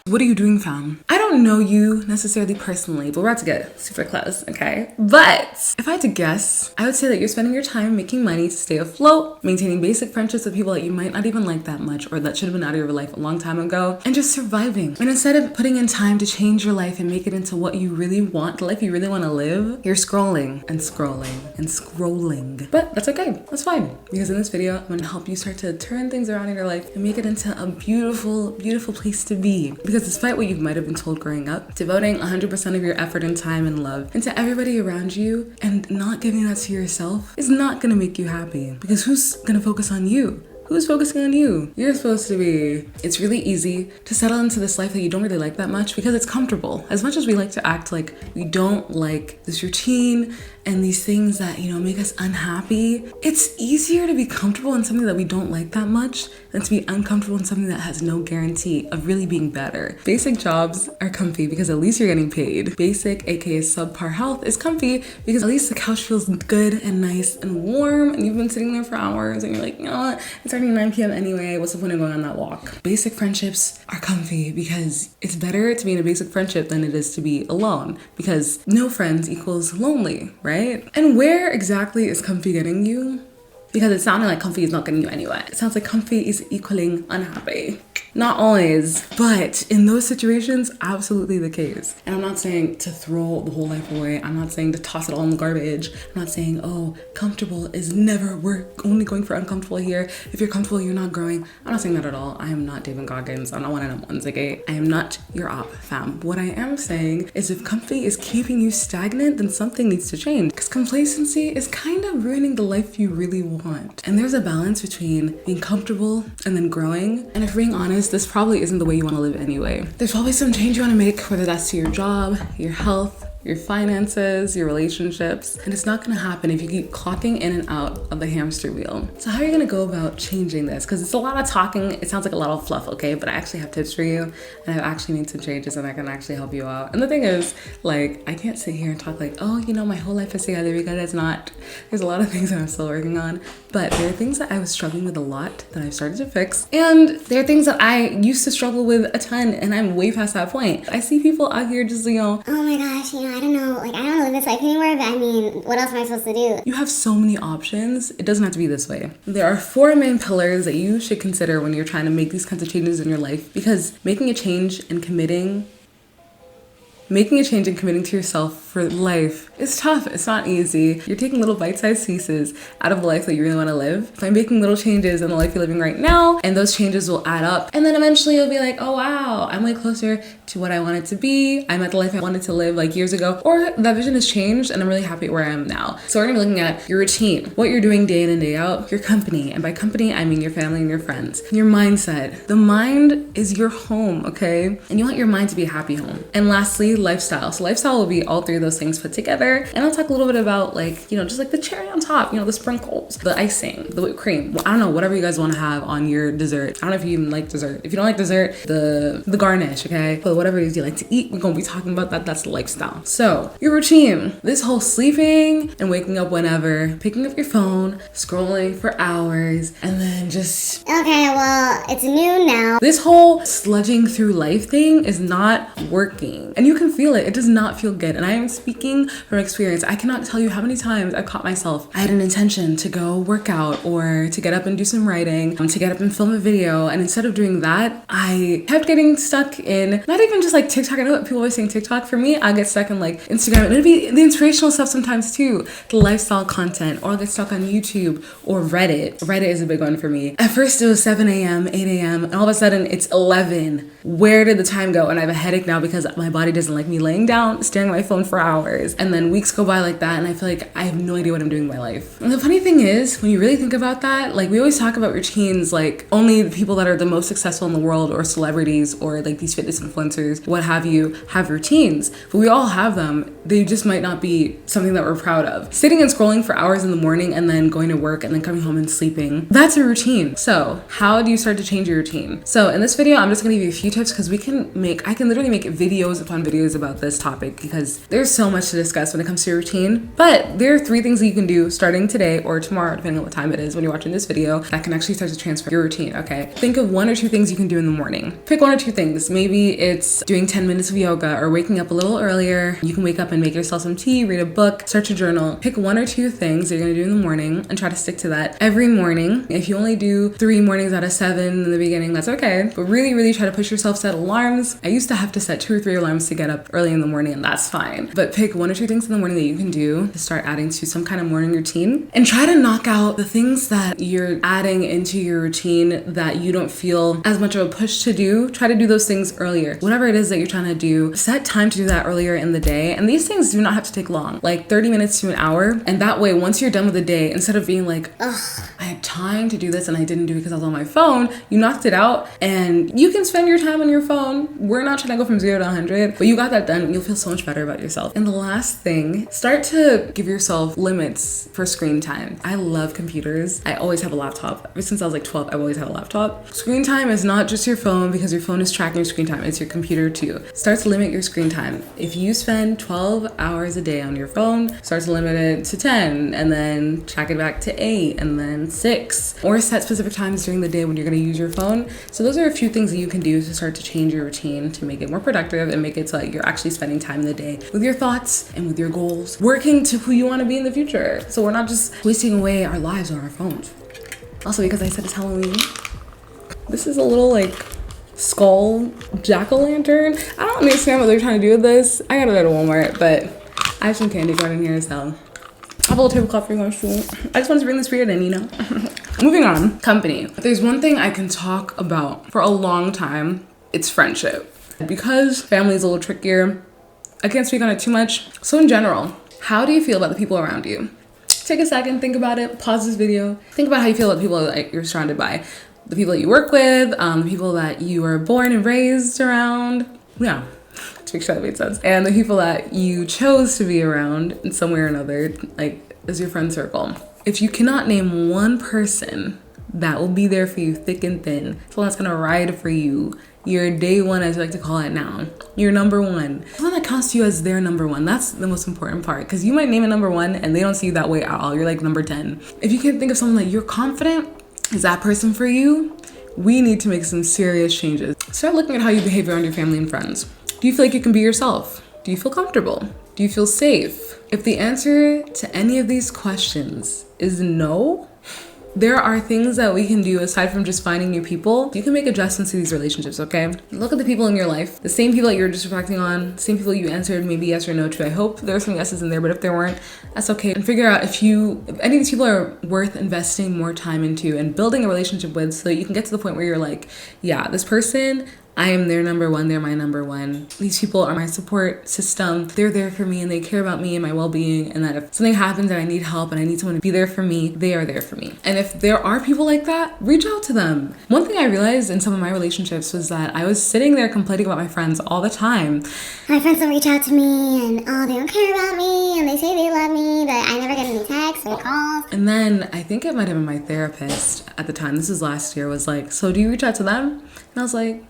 What are you doing, fam? I don't know you necessarily personally, but we're about to get super close, okay? But if I had to guess, I would say that you're spending your time making money to stay afloat, maintaining basic friendships with people that you might not even like that much or that should have been out of your life a long time ago, and just surviving. And instead of putting in time to change your life and make it into what you really want, the life you really want to live, you're scrolling and scrolling and scrolling. But that's okay, that's fine. Because in this video, I'm gonna help you start to turn things around in your life and make it into a beautiful, beautiful place to be. Because despite what you might have been told growing up, devoting 100% of your effort and time and love into everybody around you and not giving that to yourself is not gonna make you happy. Because who's gonna focus on you? Who's focusing on you? You're supposed to be. It's really easy to settle into this life that you don't really like that much because it's comfortable. As much as we like to act like we don't like this routine and these things that, you know, make us unhappy, it's easier to be comfortable in something that we don't like that much than to be uncomfortable in something that has no guarantee of really being better. Basic jobs are comfy because at least you're getting paid. Basic, aka subpar health, is comfy because at least the couch feels good and nice and warm and you've been sitting there for hours and you're like, you know what, it's already 9 p.m. anyway, what's the point of going on that walk? Basic friendships are comfy because it's better to be in a basic friendship than it is to be alone because no friends equals lonely, right? And where exactly is comfy getting you? Because it sounded like comfy is not getting you anywhere. It sounds like comfy is equaling unhappy. Not always, but in those situations, absolutely the case. And I'm not saying to throw the whole life away. I'm not saying to toss it all in the garbage. I'm not saying, oh, comfortable is never, we're only going for uncomfortable here. If you're comfortable, you're not growing. I'm not saying that at all. I am not David Goggins. I'm not one of them ones, okay? I am not your op, fam. What I am saying is if comfy is keeping you stagnant, then something needs to change. Because complacency is kind of ruining the life you really want. And there's a balance between being comfortable and then growing. And if we're being honest, this probably isn't the way you want to live anyway. There's probably some change you want to make, whether that's to your job, your health, your finances, your relationships, and it's not gonna happen if you keep clocking in and out of the hamster wheel. So how are you gonna go about changing this? Because it's a lot of talking, it sounds like a lot of fluff, okay? But I actually have tips for you, and I've actually made some changes and I can actually help you out. And the thing is, like, I can't sit here and talk like, oh, you know, my whole life is together, because it's not. There's a lot of things that I'm still working on, but there are things that I was struggling with a lot that I've started to fix, and there are things that I used to struggle with a ton, and I'm way past that point. I see people out here just, you know, oh my gosh, you know, I don't know, like, I don't live this life anymore, but I mean, what else am I supposed to do? You have so many options. It doesn't have to be this way. There are 4 main pillars that you should consider when you're trying to make these kinds of changes in your life, because making a change and committing to yourself for life is tough. It's not easy. You're taking little bite-sized pieces out of a life that you really want to live by making little changes in the life you're living right now, and those changes will add up, and then eventually you'll be like, oh wow, I'm way closer to what I wanted to be. I'm at the life I wanted to live like years ago, or that vision has changed and I'm really happy where I am now. So we're gonna be looking at your routine, what you're doing day in and day out, your company, and by company I mean your family and your friends, your mindset. The mind is your home, okay? And you want your mind to be a happy home. And lastly, lifestyle. So lifestyle will be all 3 of those things put together, and I'll talk a little bit about, like, you know, just like the cherry on top, you know, the sprinkles, the icing, the whipped cream. Well, I don't know, whatever you guys want to have on your dessert. I don't know if you even like dessert. If you don't like dessert, the garnish, okay? But whatever it is you like to eat, we're gonna be talking about that. That's the lifestyle. So your routine, this whole sleeping and waking up whenever, picking up your phone, scrolling for hours, and then just, Okay, well, it's noon now. this whole sludging through life thing is not working, and you can feel it. It does not feel good, and I am speaking from experience. I cannot tell you how many times I've caught myself. I had an intention to go work out or to get up and do some writing, to get up and film a video, and instead of doing that, I kept getting stuck in, not even just like TikTok. I know that people always saying TikTok. For me, I get stuck in like Instagram, and it'll be the inspirational stuff sometimes too, the lifestyle content, or I'll get stuck on YouTube or Reddit. Reddit is a big one for me. At first it was 7 a.m., 8 a.m., and all of a sudden it's 11. Where did the time go? And I have a headache now because my body doesn't like me laying down, staring at my phone for hours. And then weeks go by like that, and I feel like I have no idea what I'm doing in my life. And the funny thing is, when you really think about that, like, we always talk about routines, like only the people that are the most successful in the world, or celebrities, or like these fitness influencers, what have you, have routines. But we all have them. They just might not be something that we're proud of. Sitting and scrolling for hours in the morning and then going to work and then coming home and sleeping, that's a routine. So how do you start to change your routine? So in this video, I'm just gonna give you a few tips, because I can literally make videos upon videos videos about this topic because there's so much to discuss when it comes to your routine. But there are 3 things that you can do starting today or tomorrow, depending on what time it is when you're watching this video, that can actually start to transfer your routine, okay? Think of 1 or 2 things you can do in the morning. Pick 1 or 2 things. Maybe it's doing 10 minutes of yoga or waking up a little earlier. You can wake up and make yourself some tea, read a book, start to journal. Pick 1 or 2 things that you're gonna do in the morning and try to stick to that every morning. If you only do 3 mornings out of 7 in the beginning, that's okay. But really try to push yourself, set alarms. I used to have to set 2 or 3 alarms to get up early in the morning, and that's fine. But pick 1 or 2 things in the morning that you can do to start adding to some kind of morning routine, and try to knock out the things that you're adding into your routine that you don't feel as much of a push to do. Try to do those things earlier. Whatever it is that you're trying to do, set time to do that earlier in the day. And these things do not have to take long, like 30 minutes to an hour. And that way, once you're done with the day, instead of being like, ugh, I had time to do this and I didn't do it because I was on my phone, you knocked it out and you can spend your time on your phone. We're not trying to go from 0 to 100, but you got that done and you'll feel so much better about yourself. And the last thing, start to give yourself limits for screen time. I love computers. I always have a laptop. Ever since I was like 12, I've always had a laptop. Screen time is not just your phone because your phone is tracking your screen time. It's your computer too. Start to limit your screen time. If you spend 12 hours a day on your phone, start to limit it to 10 and then track it back to 8 and then 6, or set specific times during the day when you're going to use your phone. So those are a few things that you can do to start to change your routine to make it more productive and make it so that you're actually spending time in the day with your thoughts and with your goals, working to who you want to be in the future. So we're not just wasting away our lives on our phones. Also, because I said it's Halloween, this is a little like skull jack-o'-lantern. I don't understand what they're trying to do with this. I got it at Walmart, but I have some candy corn in here, so I have a little tablecloth for you guys too. I just wanted to bring the spirit in, you know? Moving on, company. If there's one thing I can talk about for a long time, it's friendship. Because family is a little trickier, I can't speak on it too much. So in general, how do you feel about the people around you? Take a second, think about it, pause this video. Think about how you feel about the people that you're surrounded by. The people that you work with, the people that you were born and raised around. Yeah, to make sure that made sense. And the people that you chose to be around in some way or another, like as your friend circle. If you cannot name one person that will be there for you thick and thin, someone that's gonna ride for you, your day one, as I like to call it now, your number one. Someone that counts you as their number one. That's the most important part, because you might name a number one and they don't see you that way at all. You're like number 10. If you can think of someone that you're confident is that person for you, we need to make some serious changes. Start looking at how you behave around your family and friends. Do you feel like you can be yourself? Do you feel comfortable? Do you feel safe? If the answer to any of these questions is no, there are things that we can do aside from just finding new people. You can make adjustments to these relationships, okay? Look at the people in your life, the same people that you're just reflecting on, the same people you answered maybe yes or no to. I hope there are some yeses in there, but if there weren't, that's okay. And figure out if any of these people are worth investing more time into and building a relationship with, so that you can get to the point where you're like, yeah, this person, I am their number one, they're my number one. These people are my support system. They're there for me and they care about me and my well-being, and that if something happens and I need help and I need someone to be there for me, they are there for me. And if there are people like that, reach out to them. One thing I realized in some of my relationships was that I was sitting there complaining about my friends all the time. My friends don't reach out to me, and oh, they don't care about me, and they say they love me, but I never get any texts or calls. And then I think it might have been my therapist at the time, this was last year, was like, so do you reach out to them? And I was like,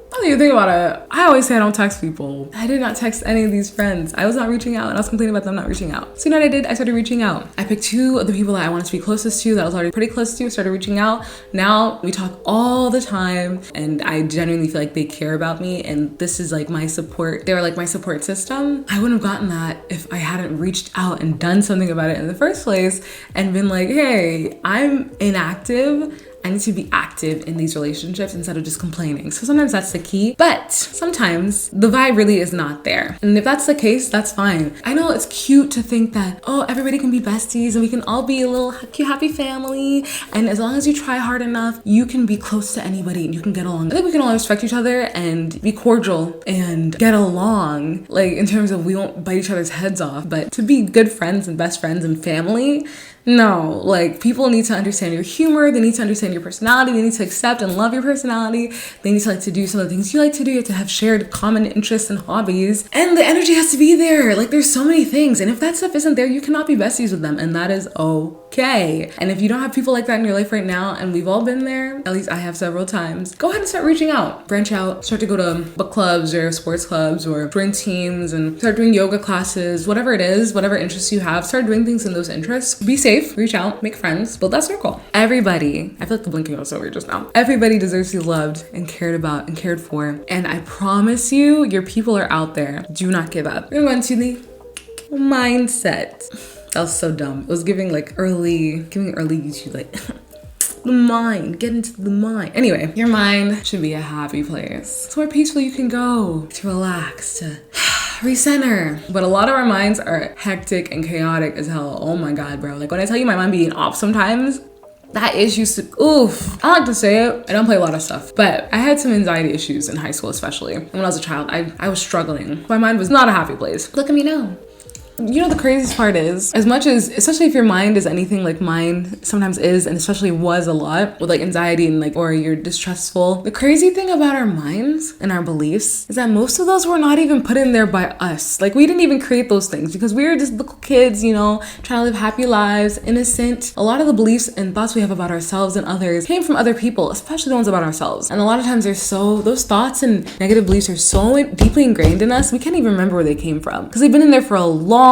I don't even think about it. I always say I don't text people. I did not text any of these friends. I was not reaching out and I was complaining about them not reaching out. So you know what I did? I started reaching out. I picked 2 of the people that I wanted to be closest to, that I was already pretty close to, started reaching out. Now we talk all the time and I genuinely feel like they care about me, and this is like my support. They were like my support system. I wouldn't have gotten that if I hadn't reached out and done something about it in the first place and been like, hey, I'm inactive. I need to be active in these relationships instead of just complaining. So sometimes that's the key, but sometimes the vibe really is not there. And if that's the case, that's fine. I know it's cute to think that, oh, everybody can be besties and we can all be a little cute, happy family. And as long as you try hard enough, you can be close to anybody and you can get along. I think we can all respect each other and be cordial and get along, like in terms of we won't bite each other's heads off, but to be good friends and best friends and family, no, like people need to understand your humor. They need to understand your personality. They need to accept and love your personality. They need to like to do some of the things you like to do. You have to have shared common interests and hobbies, and the energy has to be there. Like there's so many things. And if that stuff isn't there, you cannot be besties with them. And that is okay. okay. And if you don't have people like that in your life right now, and we've all been there, at least I have several times, go ahead and start reaching out. Branch out, start to go to book clubs or sports clubs or join teams and start doing yoga classes, whatever it is, whatever interests you have, start doing things in those interests. Be safe, reach out, make friends, build that circle. Everybody, I feel like the blinking was so weird just now. Everybody deserves to be loved and cared about and cared for. And I promise you, your people are out there. Do not give up. We're going to the mindset. That was so dumb. It was giving early YouTube, like the mind, get into the mind. Anyway, your mind should be a happy place. It's where peaceful you can go to relax, to recenter. But a lot of our minds are hectic and chaotic as hell. Oh my God, bro. Like when I tell you my mind being off sometimes, that issues to, oof. I like to say it. I don't play a lot of stuff, but I had some anxiety issues in high school, especially. And when I was a child, I was struggling. My mind was not a happy place. Look at me now. You know, the craziest part is, as much as, especially if your mind is anything like mine sometimes is, and especially was a lot with like anxiety and like, or you're distrustful. The crazy thing about our minds and our beliefs is that most of those were not even put in there by us. Like we didn't even create those things because we were just little kids, you know, trying to live happy lives, innocent. A lot of the beliefs and thoughts we have about ourselves and others came from other people, especially the ones about ourselves. And a lot of times those thoughts and negative beliefs are so deeply ingrained in us, we can't even remember where they came from because they've been in there for a long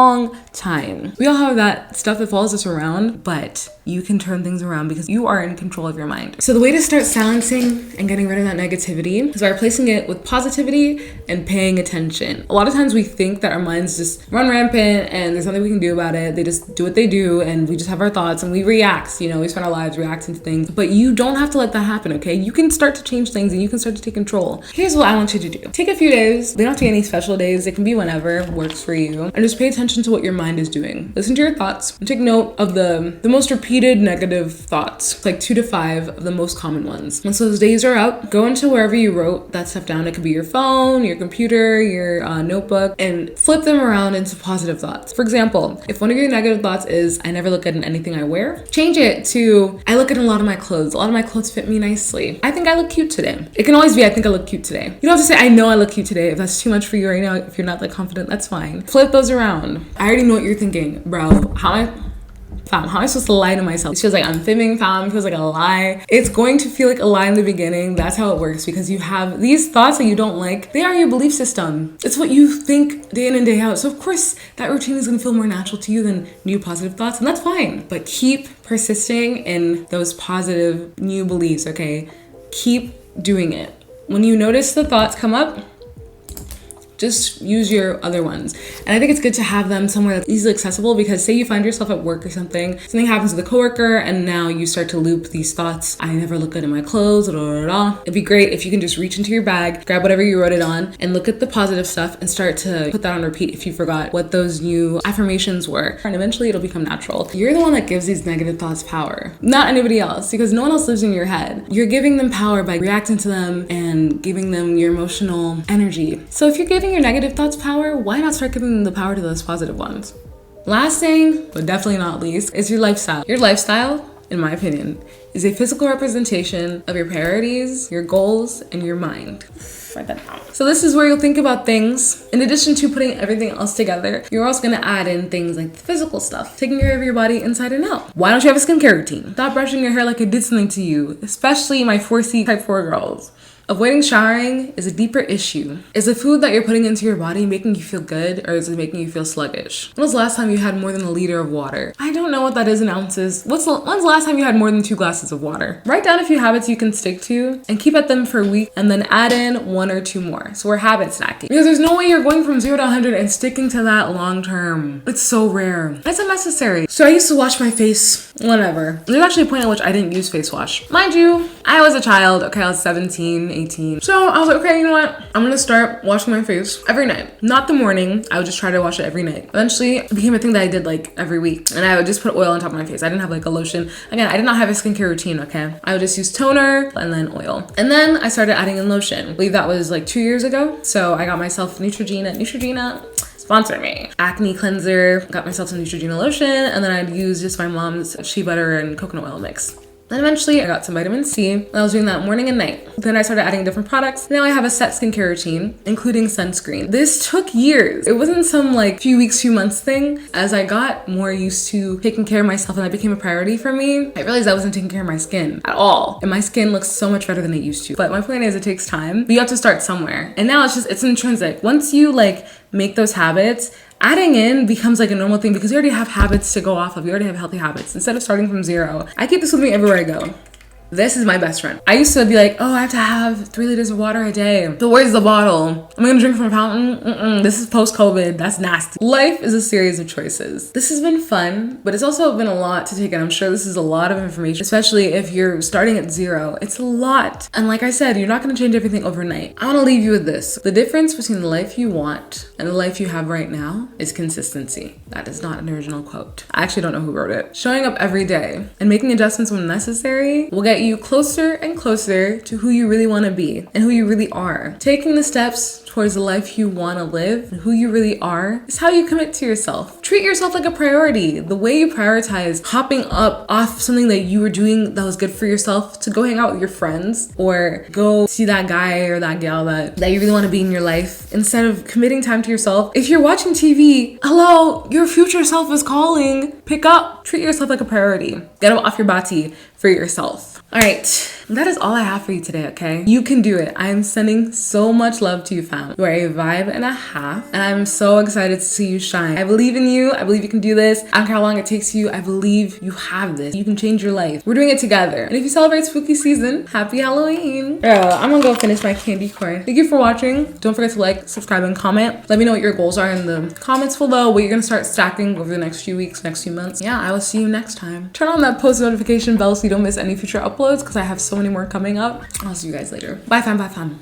time. We all have that stuff that follows us around, but you can turn things around because you are in control of your mind. So the way to start silencing and getting rid of that negativity is by replacing it with positivity and paying attention. A lot of times we think that our minds just run rampant and there's nothing we can do about it. They just do what they do and we just have our thoughts and we react, you know, we spend our lives reacting to things, but you don't have to let that happen, okay? You can start to change things and you can start to take control. Here's what I want you to do. Take a few days. They don't have to be any special days. It can be whenever works for you. And just pay attention to what your mind is doing. Listen to your thoughts and take note of the most repeated negative thoughts, like 2 to 5 of the most common ones. Once those days are up, go into wherever you wrote that stuff down. It could be your phone, your computer, your notebook, and flip them around into positive thoughts. For example, if one of your negative thoughts is, I never look good in anything I wear, change it to, I look at a lot of my clothes. A lot of my clothes fit me nicely. I think I look cute today. It can always be, I think I look cute today. You don't have to say, I know I look cute today. If that's too much for you right now, if you're not that confident, that's fine. Flip those around. I already know what you're thinking, bro. How am I supposed to lie to myself? It feels like I'm fibbing, fam. It feels like a lie. It's going to feel like a lie in the beginning. That's how it works because you have these thoughts that you don't like. They are your belief system. It's what you think day in and day out. So of course that routine is going to feel more natural to you than new positive thoughts, and that's fine. But keep persisting in those positive new beliefs, okay? Keep doing it. When you notice the thoughts come up, just use your other ones. And I think it's good to have them somewhere that's easily accessible because say you find yourself at work or something happens with a coworker and now you start to loop these thoughts. I never look good in my clothes, blah, blah, blah. It'd be great if you can just reach into your bag, grab whatever you wrote it on and look at the positive stuff and start to put that on repeat if you forgot what those new affirmations were. And eventually it'll become natural. You're the one that gives these negative thoughts power, not anybody else, because no one else lives in your head. You're giving them power by reacting to them and giving them your emotional energy. So if you're giving your negative thoughts power, why not start giving them the power to those positive ones? Last thing, but definitely not least, is your lifestyle. Your lifestyle, in my opinion, is a physical representation of your priorities, your goals, and your mind. Write that down. So this is where you'll think about things. In addition to putting everything else together, you're also gonna add in things like the physical stuff, taking care of your body inside and out. Why don't you have a skincare routine? Stop brushing your hair like it did something to you, especially my 4C type 4 girls. Avoiding showering is a deeper issue. Is the food that you're putting into your body making you feel good, or is it making you feel sluggish? When was the last time you had more than a liter of water? I don't know what that is in ounces. When's the last time you had more than 2 glasses of water? Write down a few habits you can stick to and keep at them for a week and then add in 1 or 2 more. So we're habit stacking. Because there's no way you're going from 0 to 100 and sticking to that long term. It's so rare. It's unnecessary. So I used to wash my face whenever. There's actually a point at which I didn't use face wash. Mind you, I was a child. Okay, I was 17, 18. So I was like, okay, you know what? I'm gonna start washing my face every night. Not the morning. I would just try to wash it every night. Eventually, it became a thing that I did like every week. And I would just put oil on top of my face. I didn't have like a lotion. Again, I did not have a skincare routine, okay? I would just use toner and then oil. And then I started adding in lotion. I believe that was like 2 years ago. So I got myself Neutrogena. Sponsor me. Acne cleanser. Got myself some Neutrogena lotion. And then I'd use just my mom's shea butter and coconut oil mix. Then eventually I got some vitamin C, and I was doing that morning and night. Then I started adding different products. Now I have a set skincare routine, including sunscreen. This took years. It wasn't some like few weeks, few months thing. As I got more used to taking care of myself and that became a priority for me, I realized I wasn't taking care of my skin at all. And my skin looks so much better than it used to. But my point is, it takes time, but you have to start somewhere. And now it's intrinsic. Once you like make those habits, adding in becomes like a normal thing because you already have habits to go off of. You already have healthy habits instead of starting from zero. I keep this with me everywhere I go. This is my best friend. I used to be like, oh, I have to have 3 liters of water a day. So where's the bottle? Am I gonna drink from a fountain? This is post-COVID, that's nasty. Life is a series of choices. This has been fun, but it's also been a lot to take in. I'm sure this is a lot of information, especially if you're starting at zero. It's a lot. And like I said, you're not gonna change everything overnight. I wanna leave you with this. The difference between the life you want and the life you have right now is consistency. That is not an original quote. I actually don't know who wrote it. Showing up every day and making adjustments when necessary will get you closer and closer to who you really want to be and who you really are. Taking the steps towards the life you want to live and who you really are is how you commit to yourself. Treat yourself like a priority. The way you prioritize hopping up off something that you were doing that was good for yourself to go hang out with your friends or go see that guy or that gal that you really want to be in your life instead of committing time to yourself. If you're watching TV, hello, your future self is calling. Pick up. Treat yourself like a priority. Get off your body for yourself. All right, that is all I have for you today, okay? You can do it. I am sending so much love to you, fam. You are a vibe and a half, and I'm so excited to see you shine. I believe in you. I believe you can do this. I don't care how long it takes you. I believe you have this. You can change your life. We're doing it together. And if you celebrate spooky season, happy Halloween. Girl, I'm gonna go finish my candy corn. Thank you for watching. Don't forget to like, subscribe, and comment. Let me know what your goals are in the comments below, what you're gonna start stacking over the next few weeks, next few months. Yeah, I will see you next time. Turn on that post notification bell so you don't miss any future uploads because I have so many more coming up. I'll see you guys later. Bye fam, bye fam.